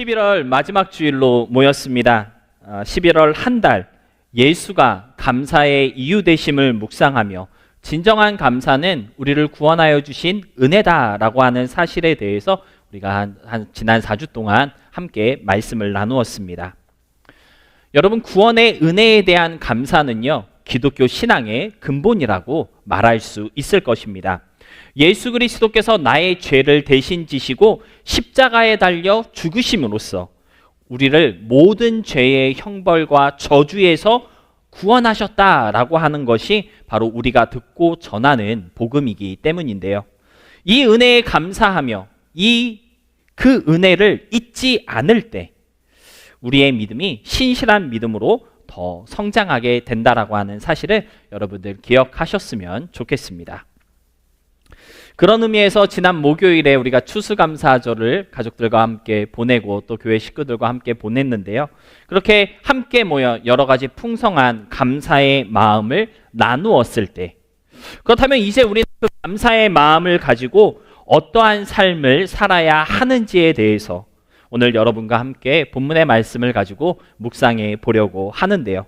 11월 마지막 주일로 모였습니다. 11월 한 달 예수가 감사의 이유 되심을 묵상하며 진정한 감사는 우리를 구원하여 주신 은혜다라고 하는 사실에 대해서 우리가 지난 4주 동안 함께 말씀을 나누었습니다. 여러분, 구원의 은혜에 대한 감사는요, 기독교 신앙의 근본이라고 말할 수 있을 것입니다. 예수 그리스도께서 나의 죄를 대신 지시고 십자가에 달려 죽으심으로써 우리를 모든 죄의 형벌과 저주에서 구원하셨다라고 하는 것이 바로 우리가 듣고 전하는 복음이기 때문인데요. 이 은혜에 감사하며 그 은혜를 잊지 않을 때 우리의 믿음이 신실한 믿음으로 더 성장하게 된다라고 하는 사실을 여러분들 기억하셨으면 좋겠습니다. 그런 의미에서 지난 목요일에 우리가 추수감사절을 가족들과 함께 보내고 또 교회 식구들과 함께 보냈는데요. 그렇게 함께 모여 여러 가지 풍성한 감사의 마음을 나누었을 때, 그렇다면 이제 우리는 그 감사의 마음을 가지고 어떠한 삶을 살아야 하는지에 대해서 오늘 여러분과 함께 본문의 말씀을 가지고 묵상해 보려고 하는데요.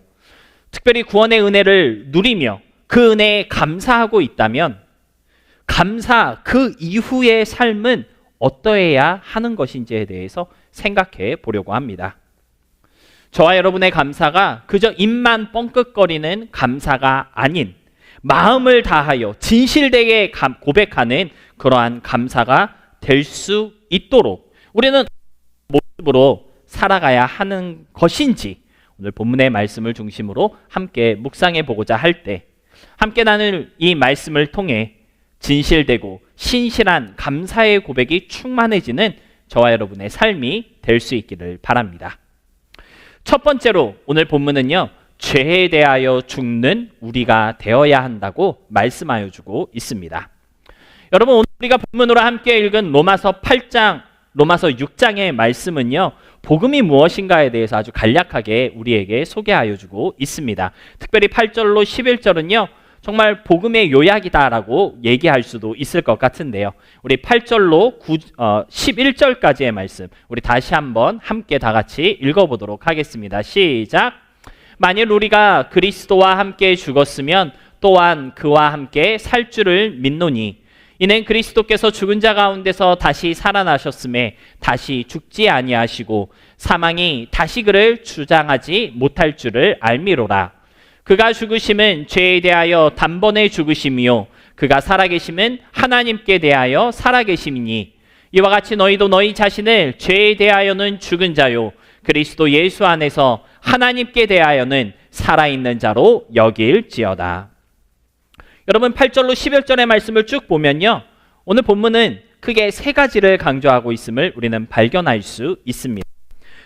특별히 구원의 은혜를 누리며 그 은혜에 감사하고 있다면 그 이후의 삶은 어떠해야 하는 것인지에 대해서 생각해 보려고 합니다. 저와 여러분의 감사가 그저 입만 뻥끗거리는 감사가 아닌 마음을 다하여 진실되게 고백하는 그러한 감사가 될 수 있도록 우리는 모습으로 살아가야 하는 것인지 오늘 본문의 말씀을 중심으로 함께 묵상해 보고자 할 때 함께 나눌 이 말씀을 통해 진실되고 신실한 감사의 고백이 충만해지는 저와 여러분의 삶이 될 수 있기를 바랍니다. 첫 번째로 오늘 본문은요, 죄에 대하여 죽는 우리가 되어야 한다고 말씀하여 주고 있습니다. 여러분, 오늘 우리가 본문으로 함께 읽은 로마서 6장의 말씀은요, 복음이 무엇인가에 대해서 아주 간략하게 우리에게 소개하여 주고 있습니다. 특별히 8절로 11절은요, 정말 복음의 요약이다라고 얘기할 수도 있을 것 같은데요. 우리 8절로 11절까지의 말씀, 우리 다시 한번 함께 다 같이 읽어보도록 하겠습니다. 시작! 만일 우리가 그리스도와 함께 죽었으면 또한 그와 함께 살 줄을 믿노니 이는 그리스도께서 죽은 자 가운데서 다시 살아나셨음에 다시 죽지 아니하시고 사망이 다시 그를 주장하지 못할 줄을 알미로라. 그가 죽으심은 죄에 대하여 단번에 죽으심이요 그가 살아계심은 하나님께 대하여 살아계심이니 이와 같이 너희도 너희 자신을 죄에 대하여는 죽은 자요 그리스도 예수 안에서 하나님께 대하여는 살아있는 자로 여길지어다. 여러분, 8절로 11절의 말씀을 쭉 보면요, 오늘 본문은 크게 세 가지를 강조하고 있음을 우리는 발견할 수 있습니다.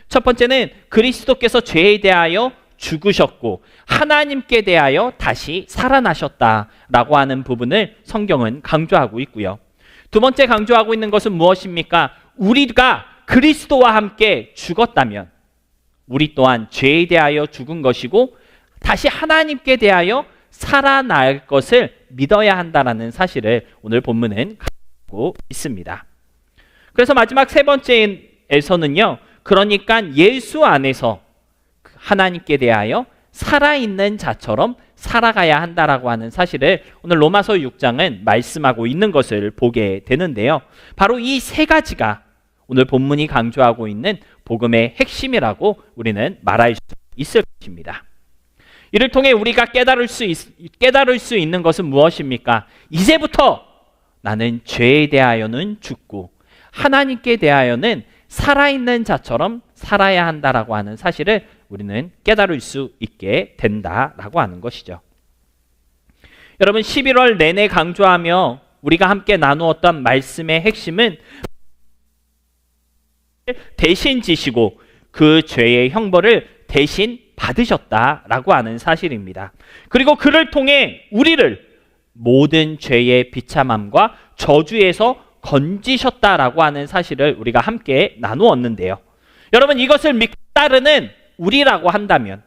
첫 번째는 그리스도께서 죄에 대하여 죽으셨고 하나님께 대하여 다시 살아나셨다라고 하는 부분을 성경은 강조하고 있고요. 두 번째 강조하고 있는 것은 무엇입니까? 우리가 그리스도와 함께 죽었다면 우리 또한 죄에 대하여 죽은 것이고 다시 하나님께 대하여 살아날 것을 믿어야 한다는 사실을 오늘 본문은 가지고 있습니다. 그래서 마지막 세 번째에서는요, 그러니까 예수 안에서 하나님께 대하여 살아있는 자처럼 살아가야 한다라고 하는 사실을 오늘 로마서 6장은 말씀하고 있는 것을 보게 되는데요. 바로 이 세 가지가 오늘 본문이 강조하고 있는 복음의 핵심이라고 우리는 말할 수 있을 것입니다. 이를 통해 우리가 깨달을 수 있는 것은 무엇입니까? 이제부터 나는 죄에 대하여는 죽고 하나님께 대하여는 살아있는 자처럼 살아야 한다라고 하는 사실을 우리는 깨달을 수 있게 된다라고 하는 것이죠. 여러분, 11월 내내 강조하며 우리가 함께 나누었던 말씀의 핵심은 대신 지시고 그 죄의 형벌을 대신 받으셨다라고 하는 사실입니다. 그리고 그를 통해 우리를 모든 죄의 비참함과 저주에서 건지셨다라고 하는 사실을 우리가 함께 나누었는데요. 여러분, 이것을 믿고 따르는 우리라고 한다면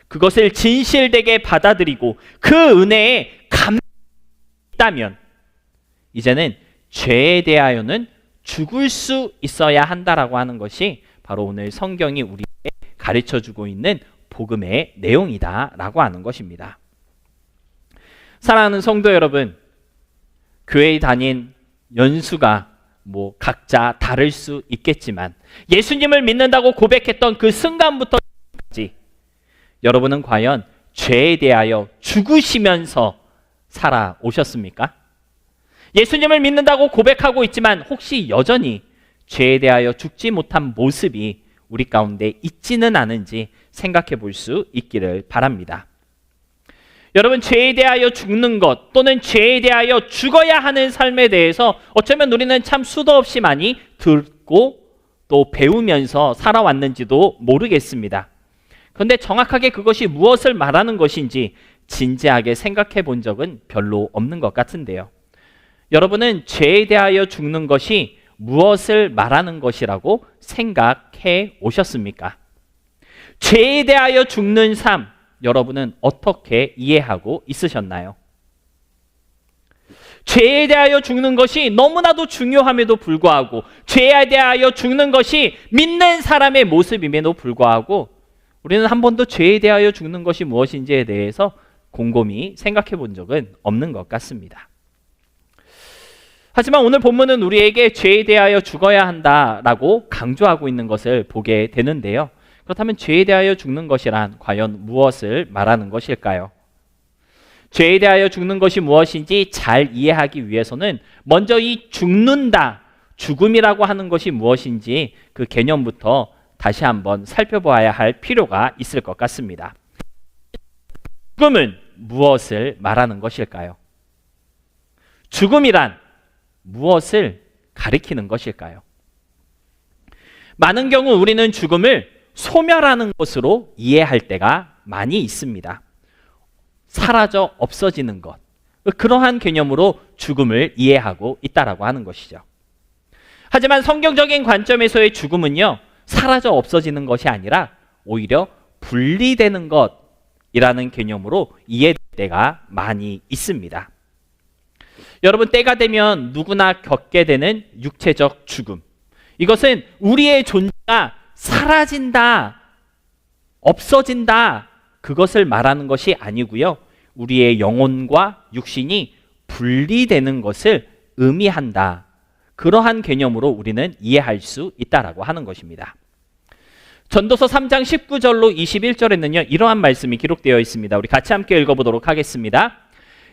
그것을 진실되게 받아들이고 그 은혜에 감사했다면 이제는 죄에 대하여는 죽을 수 있어야 한다라고 하는 것이 바로 오늘 성경이 우리에게 가르쳐주고 있는 복음의 내용이다라고 하는 것입니다. 사랑하는 성도 여러분, 교회에 다닌 연수가 각자 다를 수 있겠지만 예수님을 믿는다고 고백했던 그 순간부터 지금까지 여러분은 과연 죄에 대하여 죽으시면서 살아오셨습니까? 예수님을 믿는다고 고백하고 있지만 혹시 여전히 죄에 대하여 죽지 못한 모습이 우리 가운데 있지는 않은지 생각해 볼 수 있기를 바랍니다. 여러분, 죄에 대하여 죽는 것 또는 죄에 대하여 죽어야 하는 삶에 대해서 어쩌면 우리는 참 수도 없이 많이 듣고 또 배우면서 살아왔는지도 모르겠습니다. 그런데 정확하게 그것이 무엇을 말하는 것인지 진지하게 생각해 본 적은 별로 없는 것 같은데요. 여러분은 죄에 대하여 죽는 것이 무엇을 말하는 것이라고 생각해 오셨습니까? 죄에 대하여 죽는 삶, 여러분은 어떻게 이해하고 있으셨나요? 죄에 대하여 죽는 것이 너무나도 중요함에도 불구하고 죄에 대하여 죽는 것이 믿는 사람의 모습임에도 불구하고 우리는 한 번도 죄에 대하여 죽는 것이 무엇인지에 대해서 곰곰이 생각해 본 적은 없는 것 같습니다. 하지만 오늘 본문은 우리에게 죄에 대하여 죽어야 한다라고 강조하고 있는 것을 보게 되는데요. 그렇다면 죄에 대하여 죽는 것이란 과연 무엇을 말하는 것일까요? 죄에 대하여 죽는 것이 무엇인지 잘 이해하기 위해서는 먼저 이 죽는다, 죽음이라고 하는 것이 무엇인지 그 개념부터 다시 한번 살펴봐야 할 필요가 있을 것 같습니다. 죽음은 무엇을 말하는 것일까요? 죽음이란 무엇을 가리키는 것일까요? 많은 경우 우리는 죽음을 소멸하는 것으로 이해할 때가 많이 있습니다. 사라져 없어지는 것, 그러한 개념으로 죽음을 이해하고 있다라고 하는 것이죠. 하지만 성경적인 관점에서의 죽음은요, 사라져 없어지는 것이 아니라 오히려 분리되는 것이라는 개념으로 이해될 때가 많이 있습니다. 여러분, 때가 되면 누구나 겪게 되는 육체적 죽음, 이것은 우리의 존재가 사라진다, 없어진다, 그것을 말하는 것이 아니고요, 우리의 영혼과 육신이 분리되는 것을 의미한다, 그러한 개념으로 우리는 이해할 수 있다라고 하는 것입니다. 전도서 3장 19절로 21절에는요 이러한 말씀이 기록되어 있습니다. 우리 같이 함께 읽어보도록 하겠습니다.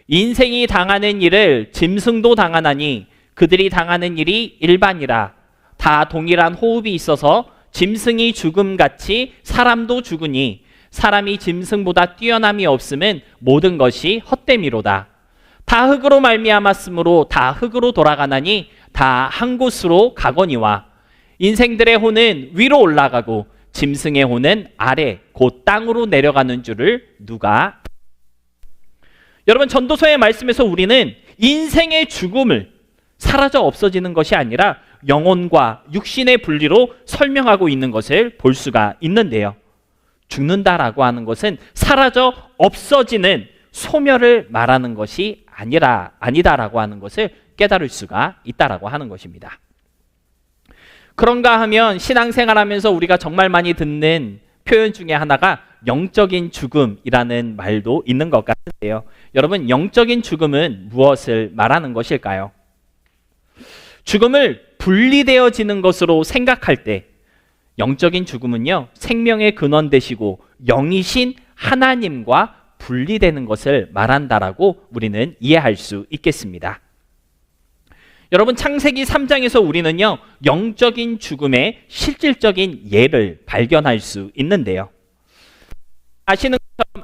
인생이 당하는 일을 짐승도 당하나니 그들이 당하는 일이 일반이라. 다 동일한 호흡이 있어서 짐승이 죽음같이 사람도 죽으니 사람이 짐승보다 뛰어남이 없음은 모든 것이 헛됨이로다. 다 흙으로 말미암았으므로 다 흙으로 돌아가나니 다 한 곳으로 가거니와 인생들의 혼은 위로 올라가고 짐승의 혼은 아래 곧 땅으로 내려가는 줄을 누가. 여러분, 전도서의 말씀에서 우리는 인생의 죽음을 사라져 없어지는 것이 아니라 영혼과 육신의 분리로 설명하고 있는 것을 볼 수가 있는데요. 죽는다라고 하는 것은 사라져 없어지는 소멸을 말하는 것이 아니다라고 하는 것을 깨달을 수가 있다라고 하는 것입니다. 그런가 하면 신앙생활하면서 우리가 정말 많이 듣는 표현 중에 하나가 영적인 죽음이라는 말도 있는 것 같은데요. 여러분, 영적인 죽음은 무엇을 말하는 것일까요? 죽음을 분리되어지는 것으로 생각할 때 영적인 죽음은요, 생명의 근원 되시고 영이신 하나님과 분리되는 것을 말한다라고 우리는 이해할 수 있겠습니다. 여러분, 창세기 3장에서 우리는요, 영적인 죽음의 실질적인 예를 발견할 수 있는데요. 아시는 것처럼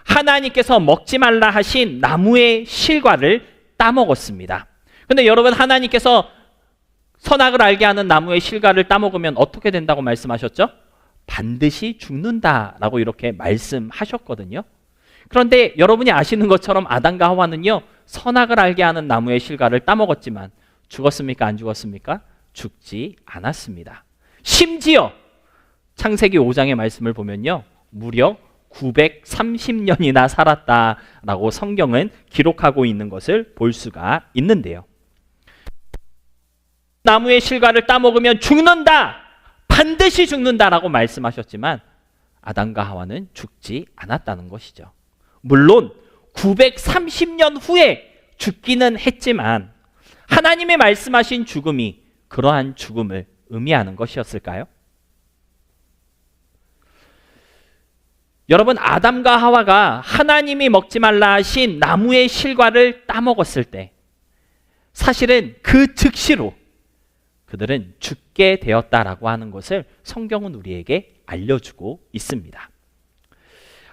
하나님께서 먹지 말라 하신 나무의 실과를 따먹었습니다. 근데 여러분, 하나님께서 선악을 알게 하는 나무의 실과를 따먹으면 어떻게 된다고 말씀하셨죠? 반드시 죽는다라고 이렇게 말씀하셨거든요. 그런데 여러분이 아시는 것처럼 아담과 하와는요, 선악을 알게 하는 나무의 실과를 따먹었지만 죽었습니까? 안 죽었습니까? 죽지 않았습니다. 심지어 창세기 5장의 말씀을 보면요, 무려 930년이나 살았다라고 성경은 기록하고 있는 것을 볼 수가 있는데요. 나무의 실과를 따먹으면 죽는다 반드시 죽는다라고 말씀하셨지만 아담과 하와는 죽지 않았다는 것이죠. 물론 930년 후에 죽기는 했지만 하나님의 말씀하신 죽음이 그러한 죽음을 의미하는 것이었을까요? 여러분, 아담과 하와가 하나님이 먹지 말라 하신 나무의 실과를 따먹었을 때 사실은 그 즉시로 그들은 죽게 되었다라고 하는 것을 성경은 우리에게 알려주고 있습니다.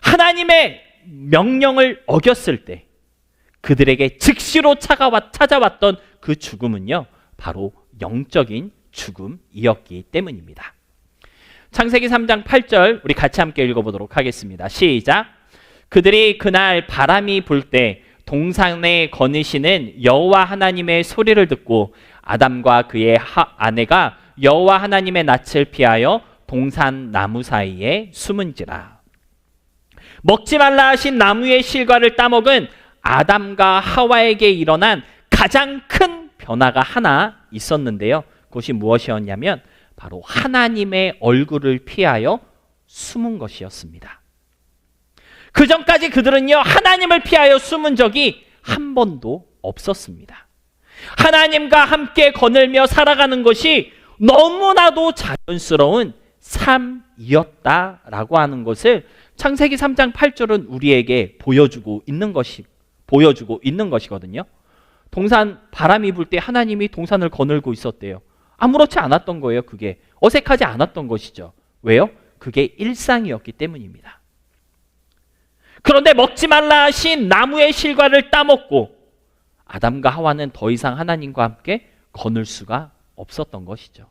하나님의 명령을 어겼을 때 그들에게 즉시로 찾아왔던 그 죽음은요, 바로 영적인 죽음이었기 때문입니다. 창세기 3장 8절 우리 같이 함께 읽어보도록 하겠습니다. 시작. 그들이 그날 바람이 불 때 동산에 거느시는 여호와 하나님의 소리를 듣고 아담과 그의 아내가 여호와 하나님의 낯을 피하여 동산 나무 사이에 숨은지라. 먹지 말라 하신 나무의 실과를 따먹은 아담과 하와에게 일어난 가장 큰 변화가 하나 있었는데요. 그것이 무엇이었냐면 바로 하나님의 얼굴을 피하여 숨은 것이었습니다. 그 전까지 그들은요, 하나님을 피하여 숨은 적이 한 번도 없었습니다. 하나님과 함께 거닐며 살아가는 것이 너무나도 자연스러운 삶이었다라고 하는 것을 창세기 3장 8절은 우리에게 보여주고 있는 것이거든요. 동산 바람이 불 때 하나님이 동산을 거닐고 있었대요. 아무렇지 않았던 거예요. 그게 어색하지 않았던 것이죠. 왜요? 그게 일상이었기 때문입니다. 그런데 먹지 말라 하신 나무의 실과를 따먹고 아담과 하와는 더 이상 하나님과 함께 거닐 수가 없었던 것이죠.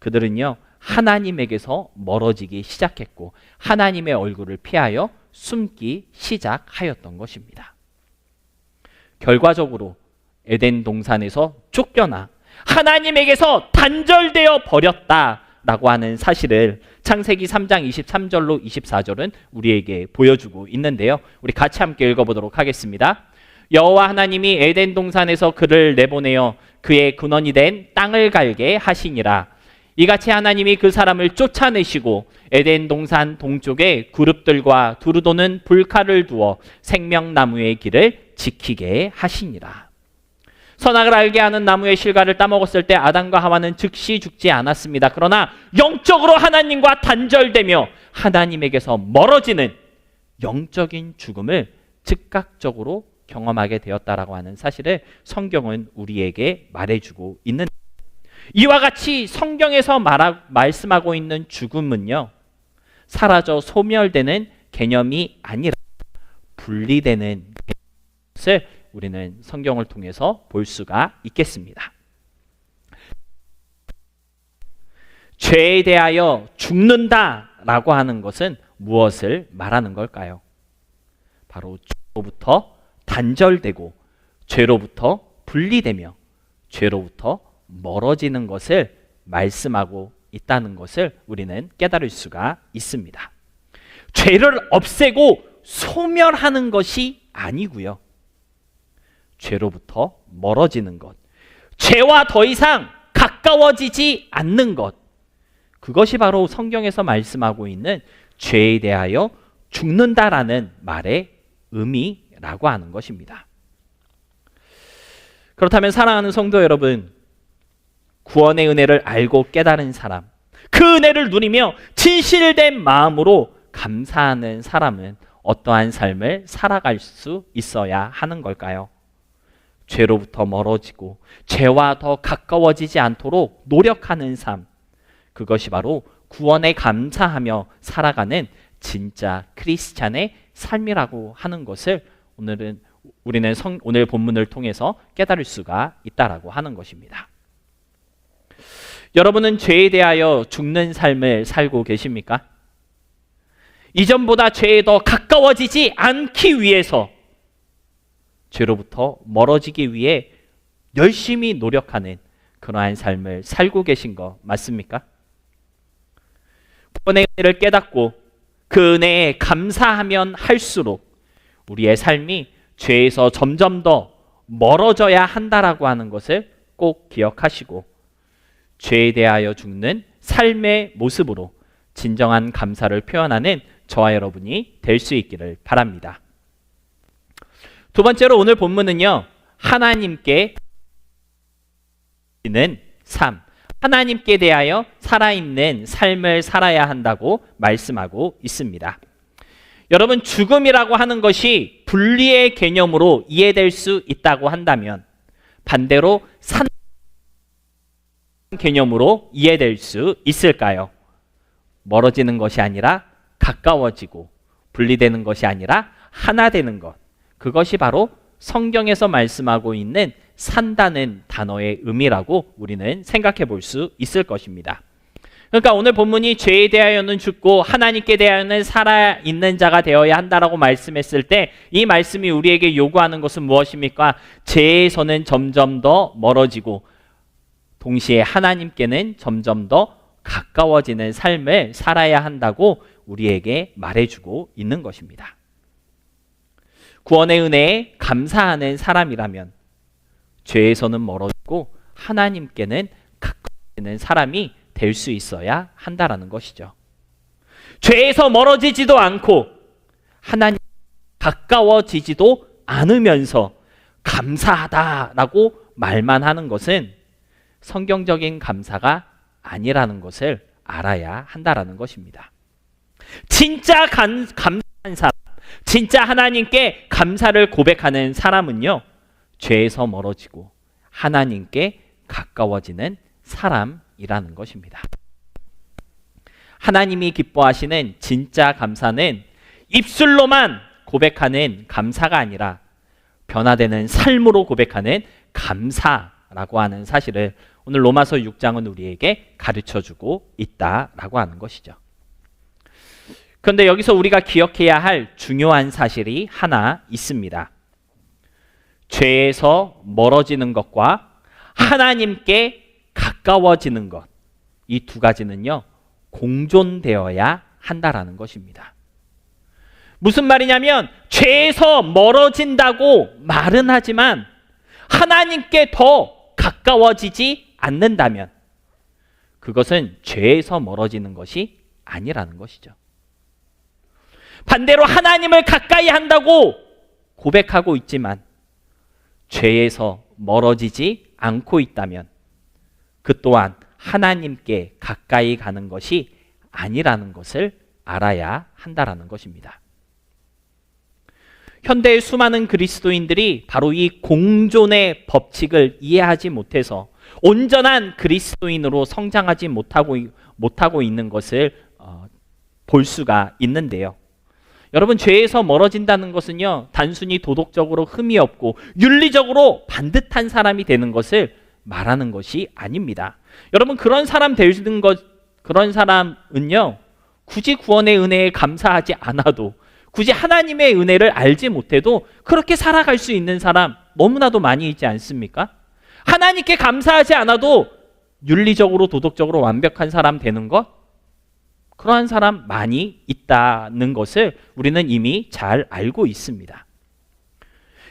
그들은요, 하나님에게서 멀어지기 시작했고 하나님의 얼굴을 피하여 숨기 시작하였던 것입니다. 결과적으로 에덴 동산에서 쫓겨나 하나님에게서 단절되어 버렸다라고 하는 사실을 창세기 3장 23절로 24절은 우리에게 보여주고 있는데요. 우리 같이 함께 읽어보도록 하겠습니다. 여호와 하나님이 에덴 동산에서 그를 내보내어 그의 근원이 된 땅을 갈게 하시니라. 이같이 하나님이 그 사람을 쫓아내시고 에덴 동산 동쪽에 그룹들과 두루 도는 불칼을 두어 생명나무의 길을 지키게 하시니라. 선악을 알게 하는 나무의 실과를 따먹었을 때 아담과 하와는 즉시 죽지 않았습니다. 그러나 영적으로 하나님과 단절되며 하나님에게서 멀어지는 영적인 죽음을 즉각적으로 경험하게 되었다라고 하는 사실을 성경은 우리에게 말해주고 있는, 이와 같이 성경에서 말씀하고 있는 죽음은요, 사라져 소멸되는 개념이 아니라 분리되는 것을 우리는 성경을 통해서 볼 수가 있겠습니다. 죄에 대하여 죽는다라고 하는 것은 무엇을 말하는 걸까요? 바로 죄로부터 단절되고 죄로부터 분리되며 죄로부터 멀어지는 것을 말씀하고 있다는 것을 우리는 깨달을 수가 있습니다. 죄를 없애고 소멸하는 것이 아니고요, 죄로부터 멀어지는 것, 죄와 더 이상 가까워지지 않는 것, 그것이 바로 성경에서 말씀하고 있는 죄에 대하여 죽는다라는 말의 의미라고 하는 것입니다. 그렇다면 사랑하는 성도 여러분, 구원의 은혜를 알고 깨달은 사람, 그 은혜를 누리며 진실된 마음으로 감사하는 사람은 어떠한 삶을 살아갈 수 있어야 하는 걸까요? 죄로부터 멀어지고 죄와 더 가까워지지 않도록 노력하는 삶, 그것이 바로 구원에 감사하며 살아가는 진짜 크리스찬의 삶이라고 하는 것을 우리는 오늘 본문을 통해서 깨달을 수가 있다라고 하는 것입니다. 여러분은 죄에 대하여 죽는 삶을 살고 계십니까? 이전보다 죄에 더 가까워지지 않기 위해서, 죄로부터 멀어지기 위해 열심히 노력하는 그러한 삶을 살고 계신 거 맞습니까? 구원의 은혜를 깨닫고 그 은혜에 감사하면 할수록 우리의 삶이 죄에서 점점 더 멀어져야 한다라고 하는 것을 꼭 기억하시고 죄에 대하여 죽는 삶의 모습으로 진정한 감사를 표현하는 저와 여러분이 될 수 있기를 바랍니다. 두 번째로 오늘 본문은요, 하나님께 는 삶, 하나님께 대하여 살아있는 삶을 살아야 한다고 말씀하고 있습니다. 여러분, 죽음이라고 하는 것이 분리의 개념으로 이해될 수 있다고 한다면 반대로 산 개념으로 이해될 수 있을까요? 멀어지는 것이 아니라 가까워지고, 분리되는 것이 아니라 하나 되는 것, 그것이 바로 성경에서 말씀하고 있는 산다는 단어의 의미라고 우리는 생각해 볼 수 있을 것입니다. 그러니까 오늘 본문이 죄에 대하여는 죽고 하나님께 대하여는 살아있는 자가 되어야 한다라고 말씀했을 때 이 말씀이 우리에게 요구하는 것은 무엇입니까? 죄에서는 점점 더 멀어지고 동시에 하나님께는 점점 더 가까워지는 삶을 살아야 한다고 우리에게 말해주고 있는 것입니다. 구원의 은혜에 감사하는 사람이라면 죄에서는 멀어지고 하나님께는 가까워지는 사람이 될 수 있어야 한다라는 것이죠. 죄에서 멀어지지도 않고 하나님 가까워지지도 않으면서 감사하다라고 말만 하는 것은 성경적인 감사가 아니라는 것을 알아야 한다라는 것입니다. 진짜 감사한 사람, 진짜 하나님께 감사를 고백하는 사람은요, 죄에서 멀어지고 하나님께 가까워지는 사람이라는 것입니다. 하나님이 기뻐하시는 진짜 감사는 입술로만 고백하는 감사가 아니라 변화되는 삶으로 고백하는 감사라고 하는 사실을 오늘 로마서 6장은 우리에게 가르쳐주고 있다라고 하는 것이죠. 그런데 여기서 우리가 기억해야 할 중요한 사실이 하나 있습니다. 죄에서 멀어지는 것과 하나님께 가까워지는 것, 이 두 가지는요, 공존되어야 한다라는 것입니다. 무슨 말이냐면 죄에서 멀어진다고 말은 하지만 하나님께 더 가까워지지 않는다면 그것은 죄에서 멀어지는 것이 아니라는 것이죠. 반대로 하나님을 가까이 한다고 고백하고 있지만 죄에서 멀어지지 않고 있다면 그 또한 하나님께 가까이 가는 것이 아니라는 것을 알아야 한다라는 것입니다. 현대의 수많은 그리스도인들이 바로 이 공존의 법칙을 이해하지 못해서 온전한 그리스도인으로 성장하지 못하고 있는 것을 볼 수가 있는데요. 여러분, 죄에서 멀어진다는 것은요, 단순히 도덕적으로 흠이 없고 윤리적으로 반듯한 사람이 되는 것을 말하는 것이 아닙니다. 여러분, 그런 사람은요, 굳이 구원의 은혜에 감사하지 않아도, 굳이 하나님의 은혜를 알지 못해도 그렇게 살아갈 수 있는 사람 너무나도 많이 있지 않습니까? 하나님께 감사하지 않아도 윤리적으로 도덕적으로 완벽한 사람 되는 것, 그러한 사람 많이 있다는 것을 우리는 이미 잘 알고 있습니다.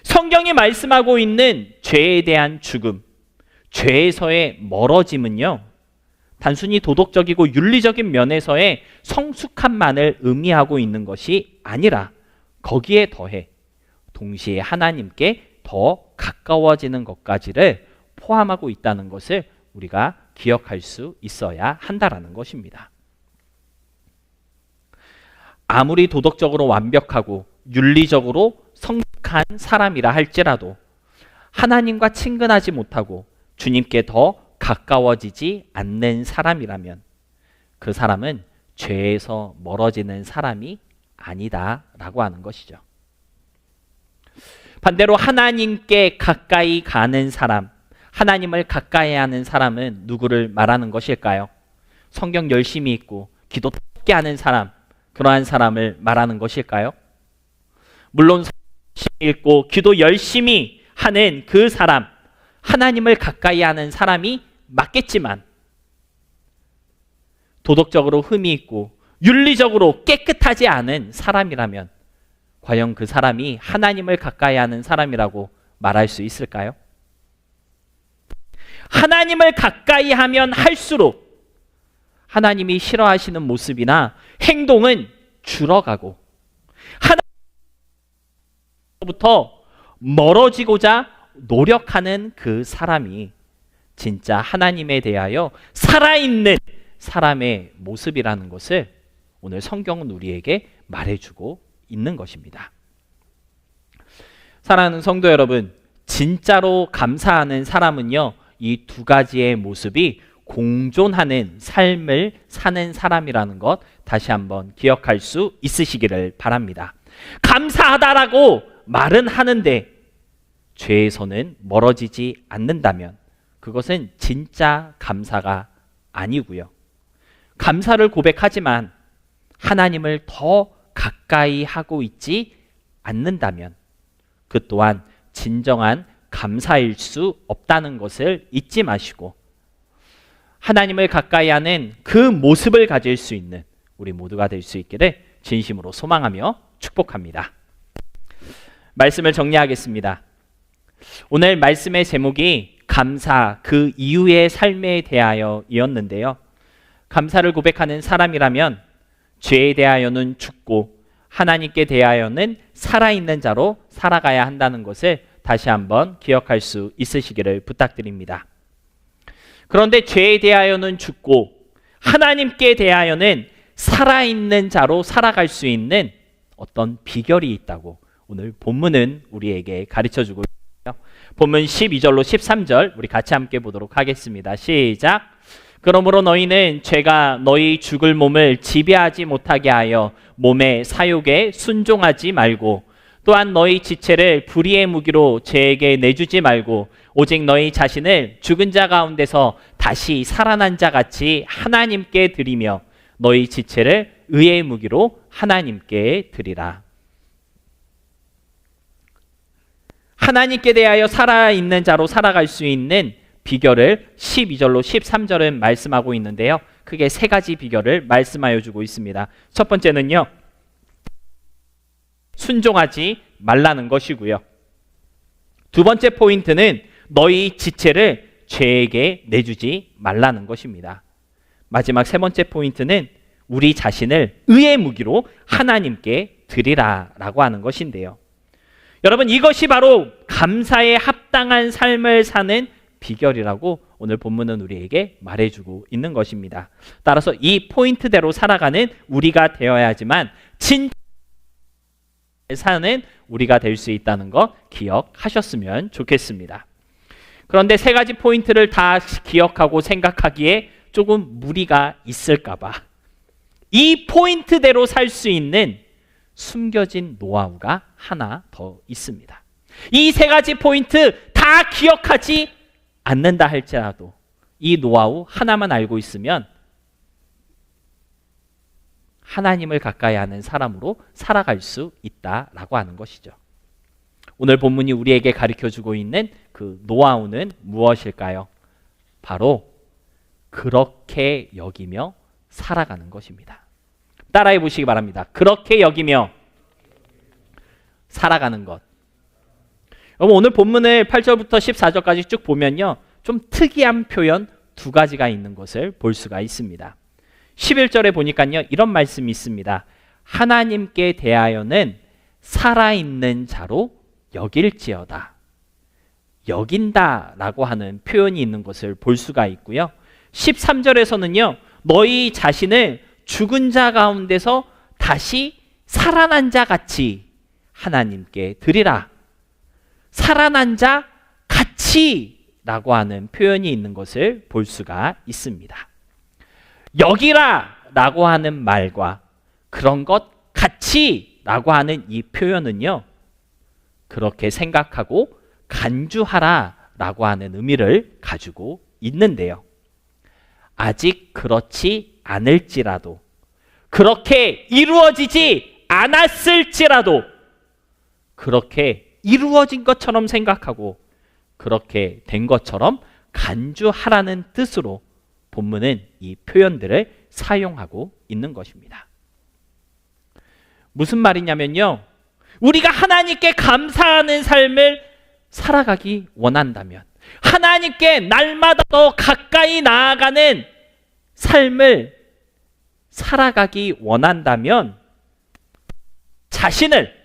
성경이 말씀하고 있는 죄에 대한 죽음, 죄에서의 멀어짐은요, 단순히 도덕적이고 윤리적인 면에서의 성숙함만을 의미하고 있는 것이 아니라 거기에 더해 동시에 하나님께 더 가까워지는 것까지를 포함하고 있다는 것을 우리가 기억할 수 있어야 한다라는 것입니다. 아무리 도덕적으로 완벽하고 윤리적으로 성숙한 사람이라 할지라도 하나님과 친근하지 못하고 주님께 더 가까워지지 않는 사람이라면 그 사람은 죄에서 멀어지는 사람이 아니다라고 하는 것이죠. 반대로 하나님께 가까이 가는 사람, 하나님을 가까이 하는 사람은 누구를 말하는 것일까요? 성경 열심히 읽고 기도 뜨겁게 하는 사람, 그러한 사람을 말하는 것일까요? 물론 열심히 읽고 기도 열심히 하는 그 사람, 하나님을 가까이 하는 사람이 맞겠지만 도덕적으로 흠이 있고 윤리적으로 깨끗하지 않은 사람이라면 과연 그 사람이 하나님을 가까이 하는 사람이라고 말할 수 있을까요? 하나님을 가까이 하면 할수록 하나님이 싫어하시는 모습이나 행동은 줄어가고 하나님부터 멀어지고자 노력하는 그 사람이 진짜 하나님에 대하여 살아있는 사람의 모습이라는 것을 오늘 성경은 우리에게 말해주고 있는 것입니다. 사랑하는 성도 여러분, 진짜로 감사하는 사람은요, 이 두 가지의 모습이 공존하는 삶을 사는 사람이라는 것 다시 한번 기억할 수 있으시기를 바랍니다. 감사하다라고 말은 하는데 죄에서는 멀어지지 않는다면 그것은 진짜 감사가 아니고요. 감사를 고백하지만 하나님을 더 가까이 하고 있지 않는다면 그 또한 진정한 감사일 수 없다는 것을 잊지 마시고 하나님을 가까이 하는 그 모습을 가질 수 있는 우리 모두가 될 수 있기를 진심으로 소망하며 축복합니다. 말씀을 정리하겠습니다. 오늘 말씀의 제목이 감사 그 이후의 삶에 대하여이었는데요. 감사를 고백하는 사람이라면 죄에 대하여는 죽고 하나님께 대하여는 살아있는 자로 살아가야 한다는 것을 다시 한번 기억할 수 있으시기를 부탁드립니다. 그런데 죄에 대하여는 죽고 하나님께 대하여는 살아있는 자로 살아갈 수 있는 어떤 비결이 있다고 오늘 본문은 우리에게 가르쳐주고 있어요. 본문 12절로 13절 우리 같이 함께 보도록 하겠습니다. 시작. 그러므로 너희는 죄가 너희 죽을 몸을 지배하지 못하게 하여 몸의 사욕에 순종하지 말고 또한 너희 지체를 불의의 무기로 죄에게 내주지 말고 오직 너희 자신을 죽은 자 가운데서 다시 살아난 자 같이 하나님께 드리며 너희 지체를 의의 무기로 하나님께 드리라. 하나님께 대하여 살아있는 자로 살아갈 수 있는 비결을 12절로 13절은 말씀하고 있는데요. 크게 세 가지 비결을 말씀하여 주고 있습니다. 첫 번째는요, 순종하지 말라는 것이고요. 두 번째 포인트는 너희 지체를 죄에게 내주지 말라는 것입니다. 마지막 세 번째 포인트는 우리 자신을 의의 무기로 하나님께 드리라라고 하는 것인데요. 여러분, 이것이 바로 감사에 합당한 삶을 사는 비결이라고 오늘 본문은 우리에게 말해주고 있는 것입니다. 따라서 이 포인트대로 살아가는 우리가 되어야지만 진짜 사는 우리가 될 수 있다는 것 기억하셨으면 좋겠습니다. 그런데 세 가지 포인트를 다 기억하고 생각하기에 조금 무리가 있을까봐 이 포인트대로 살 수 있는 숨겨진 노하우가 하나 더 있습니다. 이 세 가지 포인트 다 기억하지 않는다 할지라도 이 노하우 하나만 알고 있으면 하나님을 가까이 하는 사람으로 살아갈 수 있다라고 하는 것이죠. 오늘 본문이 우리에게 가르쳐주고 있는 그 노하우는 무엇일까요? 바로 그렇게 여기며 살아가는 것입니다. 따라해 보시기 바랍니다. 그렇게 여기며 살아가는 것. 여러분, 오늘 본문을 8절부터 14절까지 쭉 보면요, 좀 특이한 표현 두 가지가 있는 것을 볼 수가 있습니다. 11절에 보니까요, 이런 말씀이 있습니다. 하나님께 대하여는 살아있는 자로 여길지어다. 여긴다라고 하는 표현이 있는 것을 볼 수가 있고요. 13절에서는요, 너희 자신을 죽은 자 가운데서 다시 살아난 자 같이 하나님께 드리라. 살아난 자 같이라고 하는 표현이 있는 것을 볼 수가 있습니다. 여기라라고 하는 말과 그런 것 같이라고 하는 이 표현은요, 그렇게 생각하고 간주하라라고 하는 의미를 가지고 있는데요. 아직 그렇지 않을지라도, 그렇게 이루어지지 않았을지라도 그렇게 이루어진 것처럼 생각하고 그렇게 된 것처럼 간주하라는 뜻으로 본문은 이 표현들을 사용하고 있는 것입니다. 무슨 말이냐면요, 우리가 하나님께 감사하는 삶을 살아가기 원한다면, 하나님께 날마다 더 가까이 나아가는 삶을 살아가기 원한다면 자신을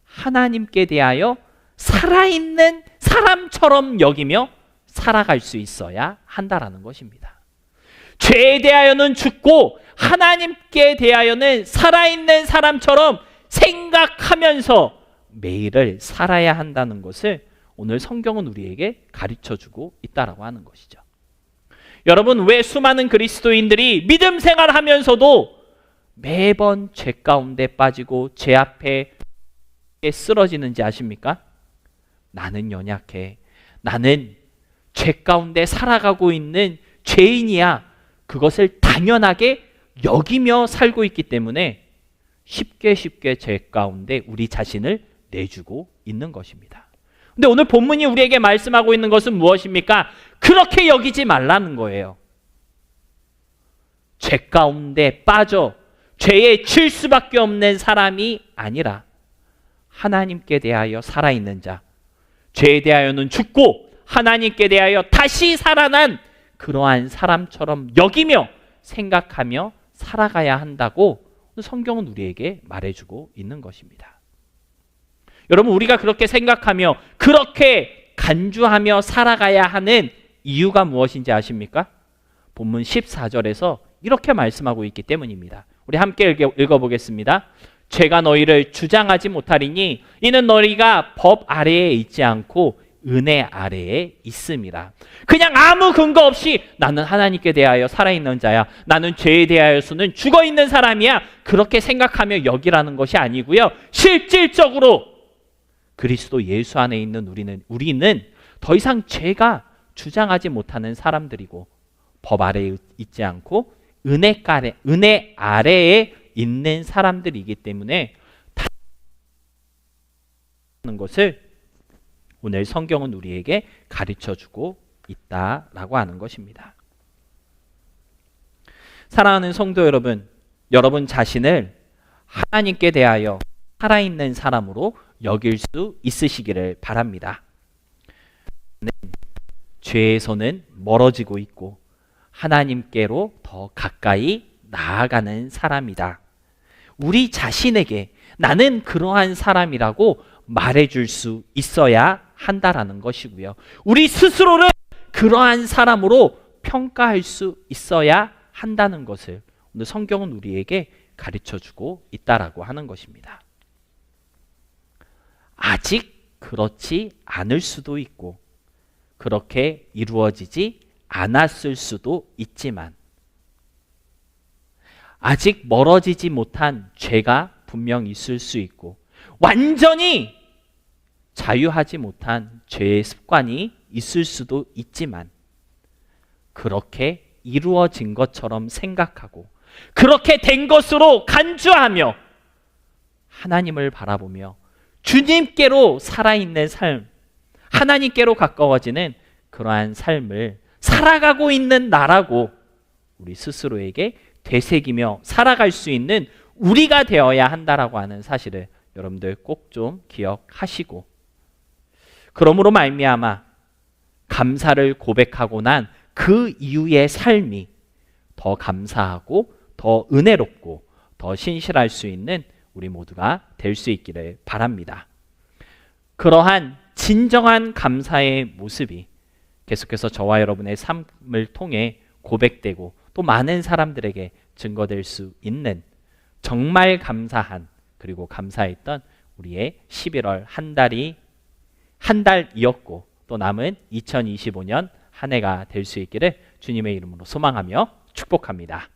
하나님께 대하여 살아있는 사람처럼 여기며 살아갈 수 있어야 한다라는 것입니다. 죄에 대하여는 죽고 하나님께 대하여는 살아있는 사람처럼 생각하면서 매일을 살아야 한다는 것을 오늘 성경은 우리에게 가르쳐주고 있다라고 하는 것이죠. 여러분, 왜 수많은 그리스도인들이 믿음 생활하면서도 매번 죄 가운데 빠지고 죄 앞에 쓰러지는지 아십니까? 나는 연약해. 나는 죄 가운데 살아가고 있는 죄인이야. 그것을 당연하게 여기며 살고 있기 때문에 쉽게 죄 가운데 우리 자신을 내주고 있는 것입니다. 근데 오늘 본문이 우리에게 말씀하고 있는 것은 무엇입니까? 그렇게 여기지 말라는 거예요. 죄 가운데 빠져 죄에 칠 수밖에 없는 사람이 아니라 하나님께 대하여 살아있는 자, 죄에 대하여는 죽고 하나님께 대하여 다시 살아난 그러한 사람처럼 여기며 생각하며 살아가야 한다고 성경은 우리에게 말해주고 있는 것입니다. 여러분, 우리가 그렇게 생각하며 그렇게 간주하며 살아가야 하는 이유가 무엇인지 아십니까? 본문 14절에서 이렇게 말씀하고 있기 때문입니다. 우리 함께 읽어보겠습니다. 죄가 너희를 주장하지 못하리니 이는 너희가 법 아래에 있지 않고 은혜 아래에 있음이라. 그냥 아무 근거 없이 나는 하나님께 대하여 살아있는 자야, 나는 죄에 대하여서는 죽어있는 사람이야, 그렇게 생각하며 여기라는 것이 아니고요, 실질적으로 그리스도 예수 안에 있는 우리는 더 이상 죄가 주장하지 못하는 사람들이고 법 아래에 있지 않고 은혜 아래에 있는 사람들이기 때문에 하는 것을 오늘 성경은 우리에게 가르쳐주고 있다라고 하는 것입니다. 사랑하는 성도 여러분, 여러분 자신을 하나님께 대하여 살아있는 사람으로 여길 수 있으시기를 바랍니다. 죄에서는 멀어지고 있고 하나님께로 더 가까이 나아가는 사람이다. 우리 자신에게 나는 그러한 사람이라고 말해줄 수 있어야 한다라는 것이고요. 우리 스스로를 그러한 사람으로 평가할 수 있어야 한다는 것을 오늘 성경은 우리에게 가르쳐주고 있다라고 하는 것입니다. 아직 그렇지 않을 수도 있고 그렇게 이루어지지 않았을 수도 있지만 아직 멀어지지 못한 죄가 분명 있을 수 있고 완전히 자유하지 못한 죄의 습관이 있을 수도 있지만 그렇게 이루어진 것처럼 생각하고 그렇게 된 것으로 간주하며 하나님을 바라보며 주님께로 살아있는 삶, 하나님께로 가까워지는 그러한 삶을 살아가고 있는 나라고 우리 스스로에게 되새기며 살아갈 수 있는 우리가 되어야 한다라고 하는 사실을 여러분들 꼭 좀 기억하시고, 그러므로 말미암아 감사를 고백하고 난 그 이후의 삶이 더 감사하고 더 은혜롭고 더 신실할 수 있는 우리 모두가 될 수 있기를 바랍니다. 그러한 진정한 감사의 모습이 계속해서 저와 여러분의 삶을 통해 고백되고 또 많은 사람들에게 증거될 수 있는 정말 감사한 그리고 감사했던 우리의 11월 한 달이었고 또 남은 2025년 한 해가 될 수 있기를 주님의 이름으로 소망하며 축복합니다.